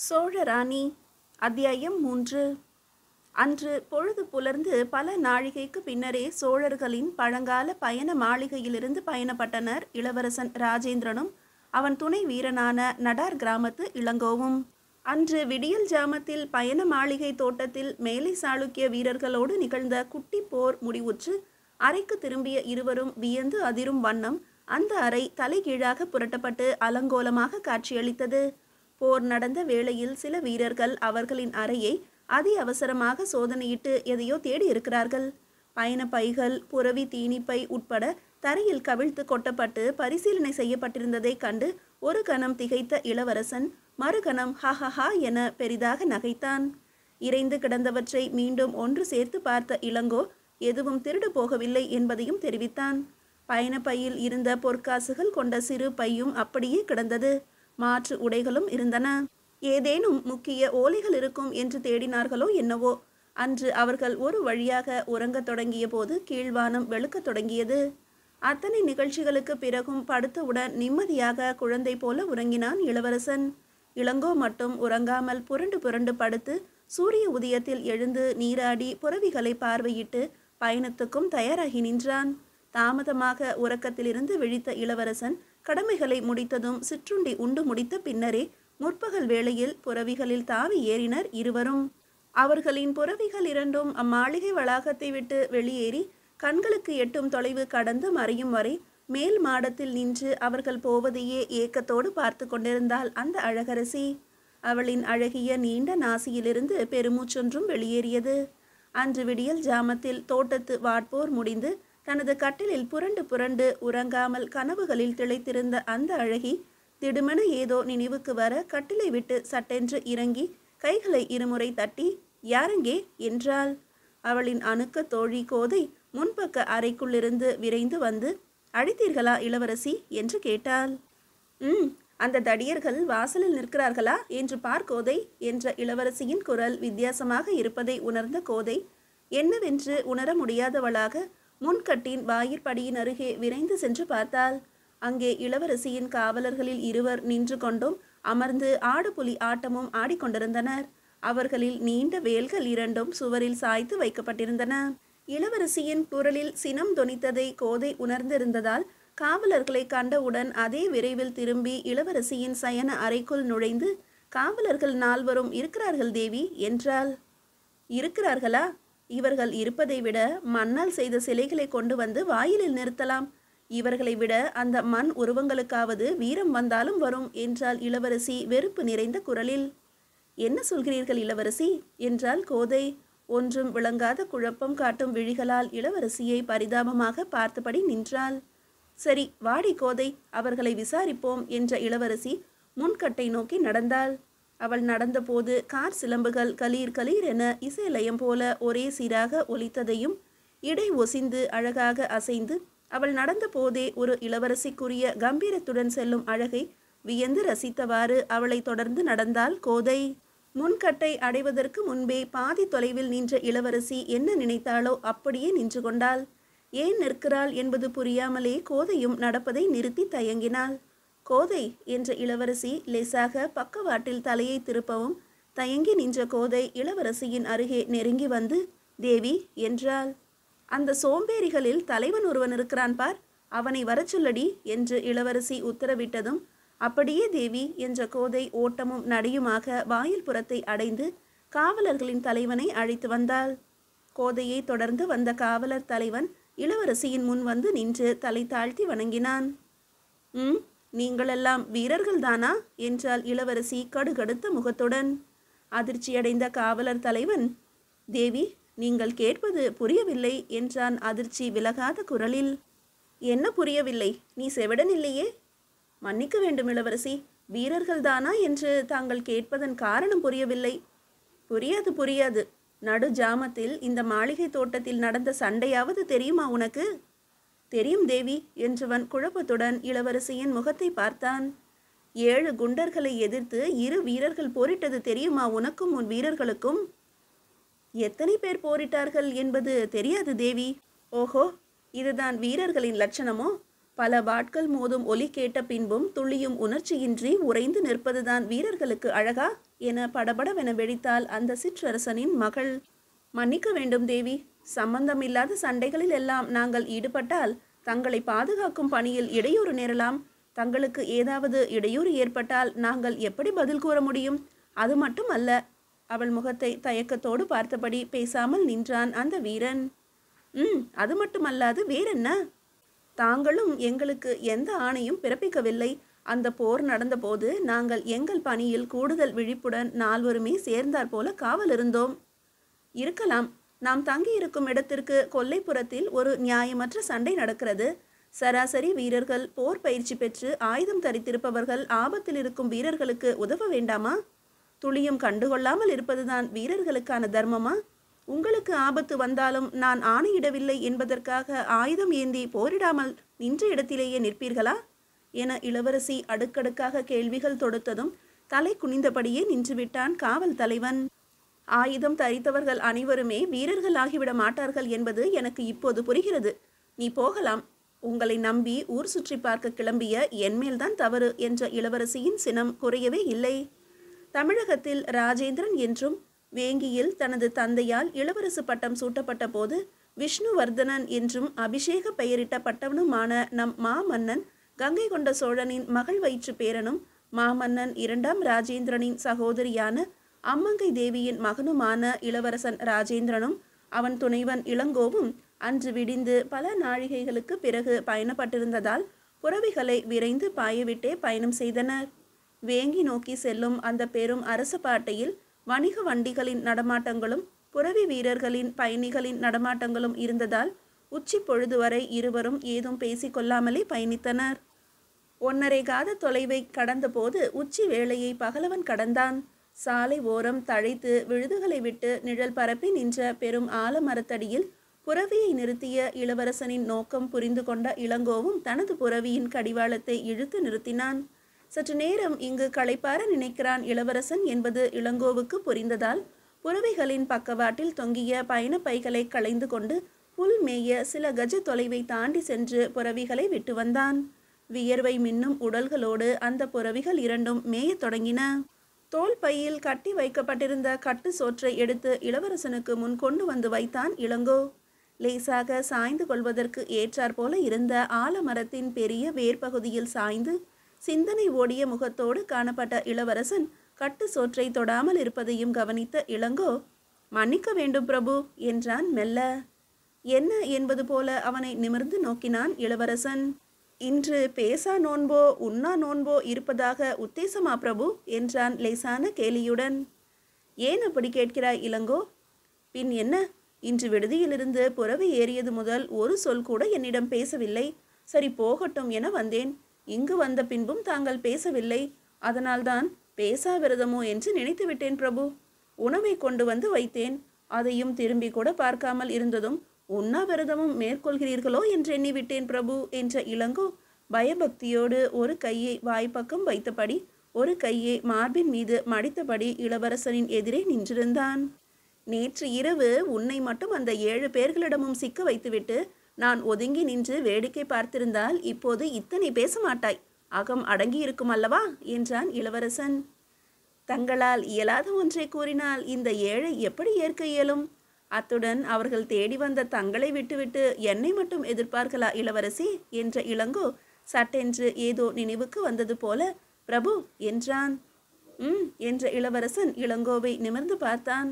சோழராணி அத்தியாயம் 3. அன்று பொழுது புலர்ந்து பல நாழிகைக்கு பின்னரே சோழர்களின் பழங்கால பயண மாளிகையிலிருந்து பயணப்பட்டனர் இளவரசன் ராஜேந்திரனும் அவன் துணை வீரனான நடார் கிராமத்து இளங்கோவும். அன்று விடியல் ஜாமத்தில் பயண மாளிகை தோட்டத்தில் மேலை சாளுக்கிய வீரர்களோடு நிகழ்ந்த குட்டி போர் முடிவுற்று அறைக்கு திரும்பிய இருவரும் வியந்து அதிரும் வண்ணம் அந்த அறை தலைகீழாக புரட்டப்பட்டு அலங்கோலமாக காட்சியளித்தது. போர் நடந்த வேளையில் சில வீரர்கள் அவர்களின் அறையை அதி அவசரமாக சோதனையிட்டு எதையோ தேடி இருக்கிறார்கள். பயண பைகள், புரவி தீனிப்பை உட்பட தரையில் கவிழ்த்து கொட்டப்பட்டு பரிசீலனை செய்யப்பட்டிருந்ததை கண்டு ஒரு கணம் திகைத்த இளவரசன் மறுகணம் ஹஹஹா என பெரிதாக நகைத்தான். இறைந்து கிடந்தவற்றை மீண்டும் ஒன்று சேர்த்து பார்த்த இளங்கோ எதுவும் திருடு போகவில்லை என்பதையும் தெரிவித்தான். பயண பையில் இருந்த பொற்காசுகள் கொண்ட சிறு பையும் அப்படியே கிடந்தது. மாற்று உடைகளும் இருந்தன. ஏதேனும் முக்கிய ஓலைகள் இருக்கும் என்று தேடினார்களோ என்னவோ. அன்று அவர்கள் ஒரு வழியாக உறங்கத் தொடங்கிய போது கீழ்வானம் வெளுக்கத் தொடங்கியது. அத்தனை நிகழ்ச்சிகளுக்கு பிறகும் படுத்தவுடன் நிம்மதியாக குழந்தை போல உறங்கினான் இளவரசன். இளங்கோ மட்டும் உறங்காமல் புரண்டு புரண்டு படுத்து சூரிய உதயத்தில் எழுந்து நீராடி புறவிகளை பார்வையிட்டு பயணத்துக்கும் தயாராகி நின்றான். தாமதமாக உறக்கத்திலிருந்து விழித்த இளவரசன் கடமைகளை முடித்ததும் சிற்றுண்டி உண்டு முடித்த பின்னரே முற்பகல் வேளையில் புறவிகளில் தாவி ஏறினர் இருவரும். அவர்களின் புறவிகள் இரண்டும் அம்மாளிகை வளாகத்தை விட்டு வெளியேறி கண்களுக்கு எட்டும் தொலைவு கடந்து மறையும் வரை மேல் மாடத்தில் நின்று அவர்கள் போவதையே ஏக்கத்தோடு பார்த்து கொண்டிருந்தாள் அந்த அழகரசி. அவளின் அழகிய நீண்ட நாசியிலிருந்து பெருமூச்சொன்றும் வெளியேறியது. அன்று விடியல் ஜாமத்தில் தோட்டத்து வாட்போர் முடிந்து தனது கட்டிலில் புரண்டு புரண்டு உறங்காமல் கனவுகளில் திளைத்திருந்த அந்த அழகி திடுமென ஏதோ நினைவுக்கு வர கட்டிலை விட்டு சட்டென்று இறங்கி கைகளை இருமுறை தட்டி யாரெங்கே என்றாள். அவளின் அணுக்க தோழி கோதை முன்பக்க அறைக்குள்ளிருந்து விரைந்து வந்து அழைத்தீர்களா இளவரசி என்று கேட்டாள். அந்த தடியர்கள் வாசலில் நிற்கிறார்களா என்று பார் கோதை என்ற இளவரசியின் குரல் வித்தியாசமாக இருப்பதை உணர்ந்த கோதை என்னவென்று உணர முடியாதவளாக முன்கட்டின் வாயிற்படியின் அருகே விரைந்து சென்று பார்த்தாள். அங்கே இளவரசியின் காவலர்களில் இருவர் நின்று கொண்டும் அமர்ந்து ஆடு புலி ஆட்டமும் ஆடிக்கொண்டிருந்தனர். அவர்களில் நீண்ட வேல்கள் இரண்டும் சுவரில் சாய்த்து வைக்கப்பட்டிருந்தன. இளவரசியின் குரலில் சினம் தொனித்ததை கோதை உணர்ந்திருந்ததால் காவலர்களை கண்டவுடன் அதே விரைவில் திரும்பி இளவரசியின் சயன அறைக்குள் நுழைந்து காவலர்கள் 4வரும் இருக்கிறார்கள் தேவி என்றாள். இருக்கிறார்களா? இவர்கள் இருப்பதை விட மண்ணால் செய்த சிலைகளை கொண்டு வந்து வாயிலில் நிறுத்தலாம். இவர்களை விட அந்த மண் உருவங்களுக்காவது வீரம் வந்தாலும் வரும் என்றாள் இளவரசி வெறுப்பு நிறைந்த குரலில். என்ன சொல்கிறீர்கள் இளவரசி என்றாள் கோதை. ஒன்றும் விளங்காத குழப்பம் காட்டும் விழிகளால் இளவரசியை பரிதாபமாக பார்த்தபடி நின்றாள். சரி வாடி கோதை, அவர்களை விசாரிப்போம் என்ற இளவரசி முன்கட்டை நோக்கி நடந்தாள். அவள் நடந்தபோது கார் சிலம்புகள் கலீர் கலீர் என இசைலயம் போல ஒரே சீராக ஒலித்ததையும் இடை ஒசிந்து அழகாக அசைந்து அவள் நடந்த போதே ஒரு இளவரசிக்குரிய கம்பீரத்துடன் செல்லும் அழகை வியந்து ரசித்தவாறு அவளை தொடர்ந்து நடந்தாள் கோதை. முன்கட்டை அடைவதற்கு முன்பே பாதி தொலைவில் நின்ற இளவரசி என்ன நினைத்தாளோ அப்படியே நின்று கொண்டாள். ஏன் நிற்கிறாள் என்பது புரியாமலே கோதையும் நடப்பதை நிறுத்தி தயங்கினாள். கோதை என்ற இளவரசி லேசாக பக்கவாட்டில் தலையை திருப்பவும் தயங்கி நின்ற கோதை இளவரசியின் அருகே நெருங்கி வந்து தேவி என்றாள். அந்த சோம்பேறிகளில் தலைவன் ஒருவன் இருக்கிறான் பார், அவனை வரச் சொல்லடி என்று இளவரசி உத்தரவிட்டதும் அப்படியே தேவி என்ற கோதை ஓட்டமும் நடையுமாக வாயில் புறத்தை அடைந்து காவலர்களின் தலைவனை அழைத்து வந்தாள். கோதையை தொடர்ந்து வந்த காவலர் தலைவன் இளவரசியின் முன் வந்து நின்று தலை தாழ்த்தி வணங்கினான். நீங்களெல்லாம் வீரர்கள் தானா என்றாள் இளவரசி கடுகடுத்த முகத்துடன். அதிர்ச்சியடைந்த காவலர் தலைவன் தேவி நீங்கள் கேட்பது புரியவில்லை என்றான் அதிர்ச்சி விலகாத குரலில். என்ன புரியவில்லை? நீ செவிடன் இல்லையே. மன்னிக்க வேண்டும் இளவரசி, வீரர்கள் தானா என்று தாங்கள் கேட்பதன் காரணம் புரியவில்லை. புரியாது புரியாது. நடு ஜாமத்தில் இந்த மாளிகை தோட்டத்தில் நடந்த சண்டையாவது தெரியுமா உனக்கு? தெரியும் தேவி என்றவன் குழப்பத்துடன் இளவரசியின் முகத்தை பார்த்தான். 7 குண்டர்களை எதிர்த்து 2 வீரர்கள் போரிட்டது தெரியுமா உனக்கும் உன் வீரர்களுக்கும்? எத்தனை பேர் போரிட்டார்கள் என்பது தெரியாது தேவி. ஓஹோ, இதுதான் வீரர்களின் லட்சணமோ? பல வாட்கள் மோதும் ஒலி கேட்ட பின்பும் துளியும் உணர்ச்சியின்றி உறைந்து நிற்பதுதான் வீரர்களுக்கு அழகா என படபடவென வெடித்தாள் அந்த சிற்றரசனின் மகள். மன்னிக்க வேண்டும் தேவி, சம்பந்தமில்லாத சண்டைகளில் எல்லாம் நாங்கள் ஈடுபட்டால் தங்களை பாதுகாக்கும் பணியில் இடையூறு நேரலாம். தங்களுக்கு ஏதாவது இடையூறு ஏற்பட்டால் நாங்கள் எப்படி பதில் கூற முடியும்? அது மட்டும் அல்ல. அவள் முகத்தை தயக்கத்தோடு பார்த்தபடி பேசாமல் நின்றான் அந்த வீரன். அது மட்டுமல்லாது வேறென்ன? தாங்களும் எங்களுக்கு எந்த ஆணையும் பிறப்பிக்கவில்லை. அந்த போர் நடந்தபோது நாங்கள் எங்கள் பணியில் கூடுதல் விழிப்புடன் நால்வருமே சேர்ந்தாற் போல காவல் இருந்தோம். இருக்கலாம். நாம் தங்கியிருக்கும் இடத்திற்கு கொல்லைப்புறத்தில் ஒரு நியாயமற்ற சண்டை நடக்கிறது. சராசரி வீரர்கள், போர் பயிற்சி பெற்று ஆயுதம் தரித்திருப்பவர்கள் ஆபத்தில் இருக்கும் வீரர்களுக்கு உதவ வேண்டாமா? துளியும் கண்டுகொள்ளாமல் இருப்பதுதான் வீரர்களுக்கான தர்மமா? உங்களுக்கு ஆபத்து வந்தாலும் நான் ஆணையிடவில்லை என்பதற்காக ஆயுதம் ஏந்தி போரிடாமல் நின்ற இடத்திலேயே நிற்பீர்களா என இளவரசி அடுக்கடுக்காக கேள்விகள் தொடுத்ததும் தலை குனிந்தபடியே நின்றுவிட்டான் காவல் தலைவன். ஆயுதம் தரித்தவர்கள் அனைவருமே வீரர்கள் ஆகிவிட மாட்டார்கள் என்பது எனக்கு இப்போது புரிகிறது. நீ போகலாம். உங்களை நம்பி ஊர் சுற்றி பார்க்க கிளம்பிய என்மேல்தான் தவறு என்ற இளவரசியின் சினம் குறையவே இல்லை. தமிழகத்தில் ராஜேந்திரன் என்றும் வேங்கியில் தனது தந்தையால் இளவரசு பட்டம் சூட்டப்பட்ட போது விஷ்ணுவர்தனன் என்றும் அபிஷேக பெயரிட்ட பட்டவனுமான நம் மாமன்னன் கங்கை கொண்ட சோழனின் மகள் வயிற்று பேரனும் மாமன்னன் இரண்டாம் ராஜேந்திரனின் சகோதரியான அம்மங்கை தேவியின் மகனுமான இளவரசன் ராஜேந்திரனும் அவன் துணைவன் இளங்கோவும் அன்று விடிந்து பல நாழிகைகளுக்கு பிறகு பயணப்பட்டிருந்ததால் புறவிகளை விரைந்து பாயவிட்டே பயணம் செய்தனர். வேங்கி நோக்கி செல்லும் அந்த பெரும் அரச பாட்டையில் வணிக வண்டிகளின் நடமாட்டங்களும் புறவி வீரர்களின் பயணிகளின் நடமாட்டங்களும் இருந்ததால் உச்சி பொழுது வரை இருவரும் ஏதும் பேசிக்கொள்ளாமலே பயணித்தனர். 1.5 காத தொலைவை கடந்தபோது உச்சி வேளையை பகலவன் கடந்தான். சாலை ஓரம் தழைத்து விழுதுகளை விட்டு நிழல் பரப்பி நின்ற பெரும் ஆலமரத்தடியில் புறவியை நிறுத்திய இளவரசனின் நோக்கம் புரிந்து கொண்ட இளங்கோவும் தனது புறவியின் கடிவாளத்தை இழுத்து நிறுத்தினான். சற்று நேரம் இங்கு களைப்பார நினைக்கிறான் இளவரசன் என்பது இளங்கோவுக்கு புரிந்ததால் புறவிகளின் பக்கவாட்டில் தொங்கிய பயண பைகளை களைந்து கொண்டு புல் மேய சில கஜ தொலைவை தாண்டி சென்று புறவிகளை விட்டு வந்தான். வியர்வை மின்னும் உடல்களோடு அந்த புறவிகள் இரண்டும் மேயத் தொடங்கின. தோல் பையில் கட்டி வைக்கப்பட்டிருந்த கட்டு சோற்றை எடுத்து இளவரசனுக்கு முன் கொண்டு வந்து வைத்தான் இளங்கோ. லேசாக சாய்ந்து கொள்வதற்கு ஏற்றாற் போல இருந்த ஆலமரத்தின் பெரிய வேர்பகுதியில் சாய்ந்து சிந்தனை ஓடிய முகத்தோடு காணப்பட்ட இளவரசன் கட்டு சோற்றை தொடாமல் இருப்பதையும் கவனித்த இளங்கோ, மன்னிக்க வேண்டும் பிரபு என்றான் மெல்ல. என்ன என்பது போல அவனை நிமிர்ந்து நோக்கினான் இளவரசன். இன்று பேசா நோன்போ உண்ணா நோன்போ இருப்பதாக உத்தேசமா பிரபு என்றான் லேசான கேலியுடன். ஏன் அப்படி கேட்கிறாய் இளங்கோ? பின் என்ன, இன்று விடுதியிலிருந்து புறவி ஏறியது முதல் ஒரு சொல் கூட என்னிடம் பேசவில்லை. சரி போகட்டும் என வந்தேன். இங்கு வந்த பின்பும் தாங்கள் பேசவில்லை. அதனால்தான் பேசா விரதமோ என்று நினைத்து விட்டேன் பிரபு. உணவை கொண்டு வந்து வைத்தேன். அதையும் திரும்பி கூட பார்க்காமல் இருந்ததும் உண்ணாவிரதமும் மேற்கொள்கிறீர்களோ என்று எண்ணிவிட்டேன் பிரபு என்ற இளங்கோ பயபக்தியோடு ஒரு கையை வாய்ப்பக்கம் வைத்தபடி ஒரு கையை மார்பின் மீது மடித்தபடி இளவரசனின் எதிரே நின்றிருந்தான். நேற்று இரவு உன்னை மட்டும் அந்த 7 பேர்களிடமும் சிக்க வைத்துவிட்டு நான் ஒதுங்கி நின்று வேடிக்கை பார்த்திருந்தால் இப்போது இத்தனை பேச மாட்டாய். அகம் அடங்கியிருக்கும் அல்லவா என்றான் இளவரசன். தங்களால் இயலாத ஒன்றை கூறினால் இந்த ஏழை எப்படி ஏற்க இயலும்? அத்துடன் அவர்கள் தேடி வந்த தங்களை விட்டுவிட்டு என்னை மட்டும் எதிர்ப்பார்களா இளவரசி என்ற இளங்கோ சட்டென்று ஏதோ நினைவுக்கு வந்தது போல பிரபு என்றான். என்ற இளவரசன் இளங்கோவை நிமிர்ந்து பார்த்தான்.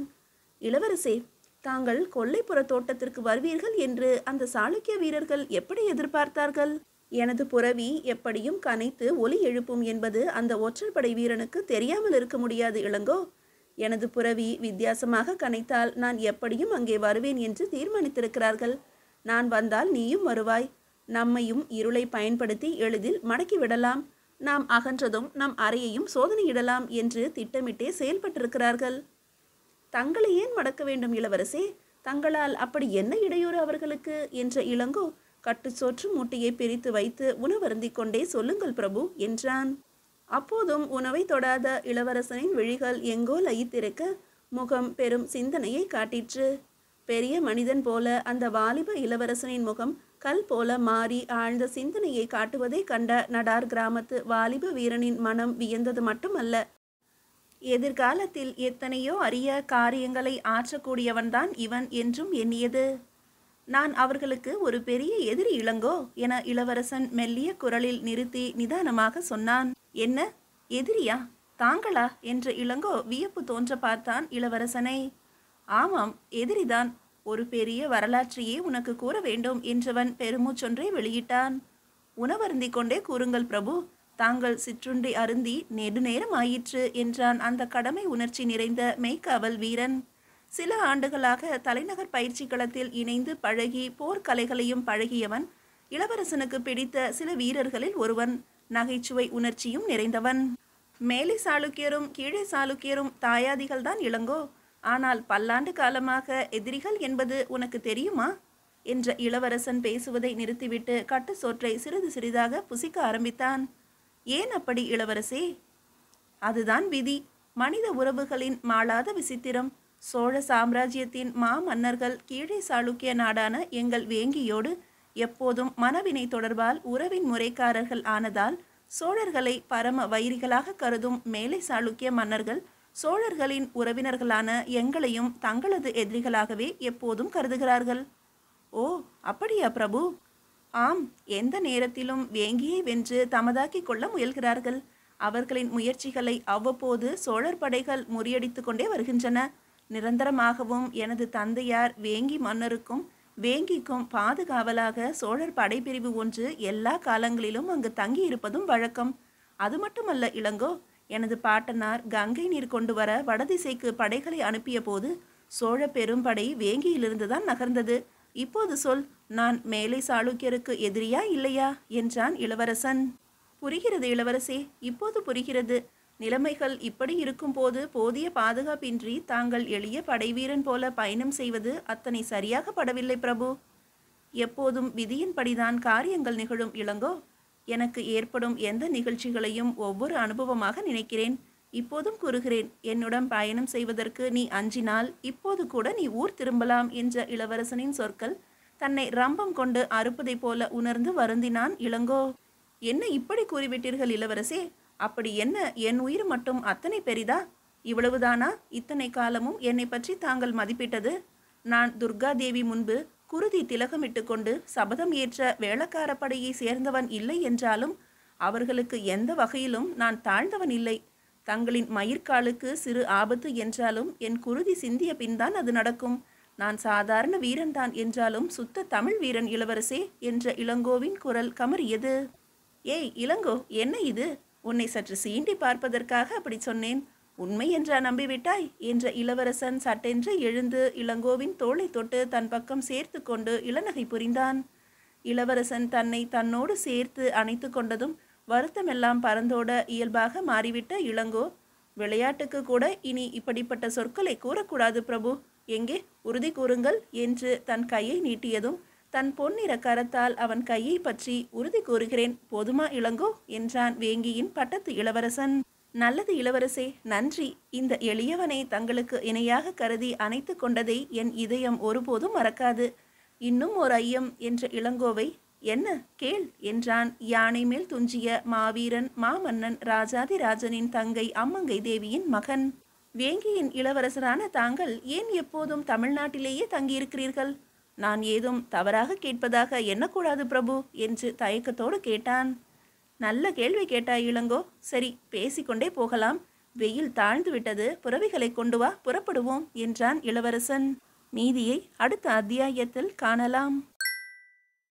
இளவரசே, தாங்கள் கொல்லைப்புற தோட்டத்திற்கு வருவீர்கள் என்று அந்த சாளுக்கிய வீரர்கள் எப்படி எதிர்பார்த்தார்கள்? எனது புறவி எப்படியும் கனைத்து ஒலி எழுப்பும் என்பது அந்த ஒற்றற்படை வீரனுக்கு தெரியாமல் இருக்க முடியாது இளங்கோ. எனது புறவி வித்தியாசமாக கனைத்தால் நான் எப்படியும் அங்கே வருவேன் என்று தீர்மானித்திருக்கிறார்கள். நான் வந்தால் நீயும் வருவாய். நம்மையும் இருளை பயன்படுத்தி எளிதில் மடக்கிவிடலாம். நாம் அகன்றதும் நம் அறையையும் சோதனையிடலாம் என்று திட்டமிட்டே செயல்பட்டிருக்கிறார்கள். தங்களை ஏன் மடக்க வேண்டும் இளவரசே? தங்களால் அப்படி என்ன இடையூறு அவர்களுக்கு என்ற இளங்கோ கட்டுச்சோற்று மூட்டையை பிரித்து வைத்து உணவருந்தி கொண்டே சொல்லுங்கள் பிரபு என்றான். அப்போதும் உணவை தொடாத இளவரசனின் விழிகள் எங்கோ லயித்திருக்க முகம் பெரும் சிந்தனையை காட்டிற்று. பெரிய மனிதன் போல அந்த வாலிப இளவரசனின் முகம் கல் போல மாறி ஆழ்ந்த சிந்தனையை காட்டுவதை கண்ட நடார் கிராமத்து வாலிப வீரனின் மனம் வியந்தது மட்டுமல்ல, எதிர்காலத்தில் எத்தனையோ அரிய காரியங்களை ஆற்றக்கூடியவன்தான் இவன் என்றும் எண்ணியது. நான் அவர்களுக்கு ஒரு பெரிய எதிரி இளங்கோ என இளவரசன் மெல்லிய குரலில் நிறுத்தி நிதானமாக சொன்னான். என்ன, எதிரியா? தாங்களா என்று இளங்கோ வியப்பு தோன்ற பார்த்தான் இளவரசனை. ஆமாம், எதிரிதான். ஒரு பெரிய வரலாற்றையே உனக்கு கூற வேண்டும் என்றவன் பெருமூச்சொன்றை வெளியிட்டான். உணவருந்தி கொண்டே கூறுங்கள் பிரபு, தாங்கள் சிற்றுண்டி அருந்தி நெடுநேரம் ஆயிற்று என்றான் அந்த கடமை உணர்ச்சி நிறைந்த மெய்க்காவல் வீரன். சில ஆண்டுகளாக தலைநகர் பயிற்சி களத்தில் இணைந்து பழகி போர்க்கலைகளையும் பழகியவன், இளவரசனுக்கு பிடித்த சில வீரர்களில் ஒருவன், நகைச்சுவை உணர்ச்சியும் நிறைந்தவன். மேலை சாளுக்கியரும் கீழே சாளுக்கியரும் தாயாதிகள்தான் இளங்கோ. ஆனால் பல்லாண்டு காலமாக எதிரிகள் என்பது உனக்கு தெரியுமா என்ற இளவரசன் பேசுவதை நிறுத்திவிட்டு கட்டு சோற்றை சிறிது சிறிதாக புசிக்க ஆரம்பித்தான். ஏன் அப்படி இளவரசே? அதுதான் விதி, மனித உறவுகளின் மாளாத விசித்திரம். சோழ சாம்ராஜ்யத்தின் மாமன்னர்கள் கீழே சாளுக்கிய நாடான எங்கள் வேங்கியோடு எப்போதும் மனவினை தொடர்பால் உறவின் முறைக்காரர்கள் ஆனதால் சோழர்களை பரம வைரிகளாக கருதும் மேலை சாளுக்கிய மன்னர்கள் சோழர்களின் உறவினர்களான எங்களையும் தங்களது எதிரிகளாகவே எப்போதும் கருதுகிறார்கள். ஓ, அப்படியா பிரபு? ஆம், எந்த நேரத்திலும் வேங்கியை வென்று தமதாக்கி கொள்ள முயல்கிறார்கள். அவர்களின் முயற்சிகளை அவ்வப்போது சோழர் படைகள் முறியடித்து கொண்டே வருகின்றன. நிரந்தரமாகவும் எனது தந்தையார் வேங்கி மன்னருக்கும் வேங்கிக்கும் பாதுகாவலாக சோழர் படைப்பிரிவு ஒன்று எல்லா காலங்களிலும் அங்கு தங்கியிருப்பதும் வழக்கம். அது மட்டுமல்ல இளங்கோ, எனது பாட்டனார் கங்கை நீர் கொண்டு வர வடதிசைக்கு படைகளை அனுப்பிய போது சோழ பெரும்படை வேங்கியிலிருந்து தான் நகர்ந்தது. இப்போது சொல், நான் மேலை சாளுக்கியருக்கு எதிரியா இல்லையா என்றான் இளவரசன். புரிகிறது இளவரசே, இப்போது புரிகிறது. நிலைமைகள் இப்படி இருக்கும் போது போதிய பாதுகாப்பின்றி தாங்கள் எளிய படைவீரன் போல பயணம் செய்வது அத்தனை சரியாக படவில்லை பிரபு. எப்போதும் விதியின்படிதான் காரியங்கள் நிகழும் இளங்கோ. எனக்கு ஏற்படும் எந்த நிகழ்ச்சிகளையும் ஒவ்வொரு அனுபவமாக நினைக்கிறேன். இப்போதும் கூறுகிறேன், என்னுடன் பயணம் செய்வதற்கு நீ அஞ்சினால் இப்போது கூட நீ ஊர் திரும்பலாம் என்ற இளவரசனின் சொற்கள் தன்னை ரம்பம் கொண்டு அறுப்பதை போல உணர்ந்து வருந்தினான் இளங்கோ. என்ன இப்படி கூறிவிட்டீர்கள் இளவரசே? அப்படி என்ன, என் உயிர் மட்டும் அத்தனை பெரிதா? இவ்வளவுதானா இத்தனை காலமும் என்னை பற்றி தாங்கள் மதிப்பிட்டது? நான் துர்காதேவி முன்பு குருதி திலகமிட்டு கொண்டு சபதம் ஏற்ற வேளக்கார படையை சேர்ந்தவன் இல்லை என்றாலும் அவர்களுக்கு எந்த வகையிலும் நான் தாழ்ந்தவன் இல்லை. தங்களின் மயிர்காலுக்கு சிறு ஆபத்து என்றாலும் என் குருதி சிந்திய பின்தான் அது நடக்கும். நான் சாதாரண வீரன்தான் என்றாலும் சுத்த தமிழ் வீரன் இளவரசே என்ற இளங்கோவின் குரல் கமறியது. ஏய் இளங்கோ, என்ன இது? உன்னை சற்று சீண்டி பார்ப்பதற்காக அப்படி சொன்னேன். உண்மை என்றா நம்பிவிட்டாய் என்ற இளவரசன் சட்டென்று எழுந்து இளங்கோவின் தோளை தொட்டு தன் பக்கம் சேர்த்து கொண்டு இளநகை புரிந்தான். இளவரசன் தன்னை தன்னோடு சேர்த்து அணைத்து கொண்டதும் வருத்தமெல்லாம் பறந்தோட இயல்பாக மாறிவிட்ட இளங்கோ, விளையாட்டுக்கு கூட இனி இப்படிப்பட்ட சொற்களை கூறக்கூடாது பிரபு. எங்கே உறுதி கூறுங்கள் என்று தன் கையை நீட்டியதும் தன் பொன்னிற கரத்தால் அவன் கையை பற்றி உறுதி கூறுகிறேன், போதுமா இளங்கோ என்றான் வேங்கியின் பட்டத்து இளவரசன். நல்லது இளவரசே, நன்றி. இந்த எளியவனை தங்களுக்கு இணையாக கருதி அணைத்து கொண்டதை என் இதயம் ஒருபோதும் மறக்காது. இன்னும் ஒரு ஐயம் என்ற இளங்கோவை, என்ன கேள் என்றான் யானை மேல் துஞ்சிய மாவீரன் மாமன்னன் ராஜாதிராஜனின் தங்கை அம்மங்கை தேவியின் மகன். வேங்கியின் இளவரசரான தாங்கள் ஏன் எப்போதும் தமிழ்நாட்டிலேயே தங்கியிருக்கிறீர்கள்? நான் ஏதும் தவறாக கேட்பதாக எண்ணக்கூடாது பிரபு என்று தயக்கத்தோடு கேட்டான். நல்ல கேள்வி கேட்டாய் இளங்கோ. சரி, பேசிக்கொண்டே போகலாம். வெயில் தாழ்ந்து விட்டது, புறவிகளை கொண்டு வா, புறப்படுவோம் என்றான் இளவரசன். மீதியை அடுத்த அத்தியாயத்தில் காணலாம்.